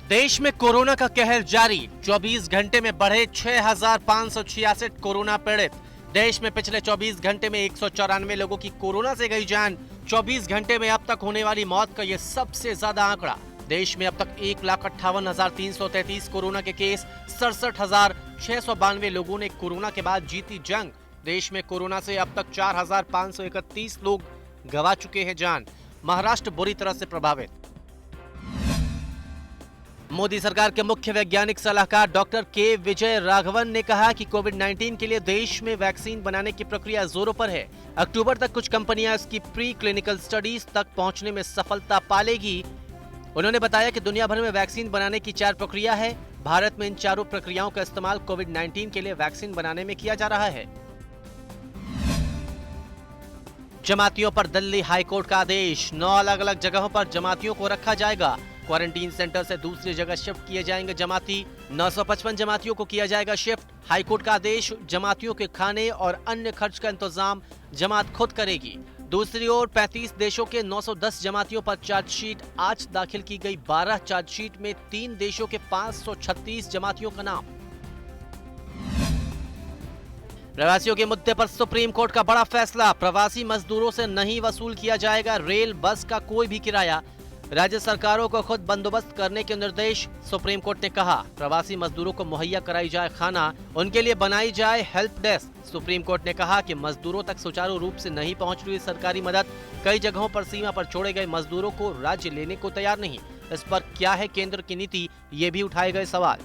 देश में कोरोना का कहर जारी। 24 घंटे में बढ़े 6,566 कोरोना पीड़ित। देश में पिछले 24 घंटे में 194 लोगों की कोरोना से गई जान। 24 घंटे में अब तक होने वाली मौत का यह सबसे ज्यादा आंकड़ा। देश में अब तक 1,58,333 कोरोना के केस, 67,692 लोगों ने कोरोना के बाद जीती जंग। देश में कोरोना से अब तक 4,531 लोग गंवा चुके हैं जान। महाराष्ट्र बुरी तरह से प्रभावित। मोदी सरकार के मुख्य वैज्ञानिक सलाहकार डॉक्टर के विजय राघवन ने कहा कि कोविड-19 के लिए देश में वैक्सीन बनाने की प्रक्रिया जोरों पर है। अक्टूबर तक कुछ कंपनियां इसकी प्री क्लिनिकल स्टडीज तक पहुंचने में सफलता पालेगी। उन्होंने बताया कि दुनिया भर में वैक्सीन बनाने की 4 प्रक्रिया है। भारत में इन चारों प्रक्रियाओं का इस्तेमाल कोविड-19 के लिए वैक्सीन बनाने में किया जा रहा है। जमातियों पर दिल्ली हाईकोर्ट का आदेश। 9 अलग अलग जगहों पर जमातियों को रखा जाएगा। क्वारंटीन सेंटर से दूसरी जगह शिफ्ट किए जाएंगे जमाती। 955 जमातियों को किया जाएगा शिफ्ट। हाईकोर्ट का आदेश। जमातियों के खाने और अन्य खर्च का इंतजाम जमात खुद करेगी। दूसरी ओर 35 देशों के 910 जमातियों पर चार्जशीट आज दाखिल की गई। 12 चार्जशीट में 3 देशों के 536 जमातियों का नाम। प्रवासियों के मुद्दे पर सुप्रीम कोर्ट का बड़ा फैसला। प्रवासी मजदूरों से नहीं वसूल किया जाएगा रेल बस का कोई भी किराया। राज्य सरकारों को खुद बंदोबस्त करने के निर्देश। सुप्रीम कोर्ट ने कहा प्रवासी मजदूरों को मुहैया कराई जाए खाना, उनके लिए बनाई जाए हेल्प डेस्क। सुप्रीम कोर्ट ने कहा कि मजदूरों तक सुचारू रूप से नहीं पहुंच रही सरकारी मदद। कई जगहों पर सीमा पर छोड़े गए मजदूरों को राज्य लेने को तैयार नहीं। इस पर क्या है केंद्र की नीति, ये भी उठाए गए सवाल।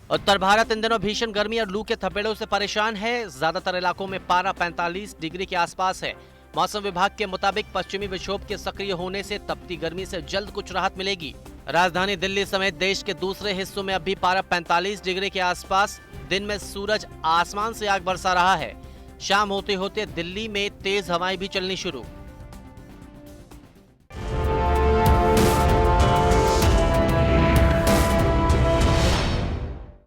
उत्तर भारत इन दिनों भीषण गर्मी और लू के थपेड़ों से परेशान है। ज्यादातर इलाकों में पारा 45 डिग्री के आसपास है। मौसम विभाग के मुताबिक पश्चिमी विक्षोभ के सक्रिय होने से तपती गर्मी से जल्द कुछ राहत मिलेगी। राजधानी दिल्ली समेत देश के दूसरे हिस्सों में अभी पारा 45 डिग्री के आसपास। दिन में सूरज आसमान से आग बरसा रहा है। शाम होते होते दिल्ली में तेज हवाएं भी चलनी शुरू।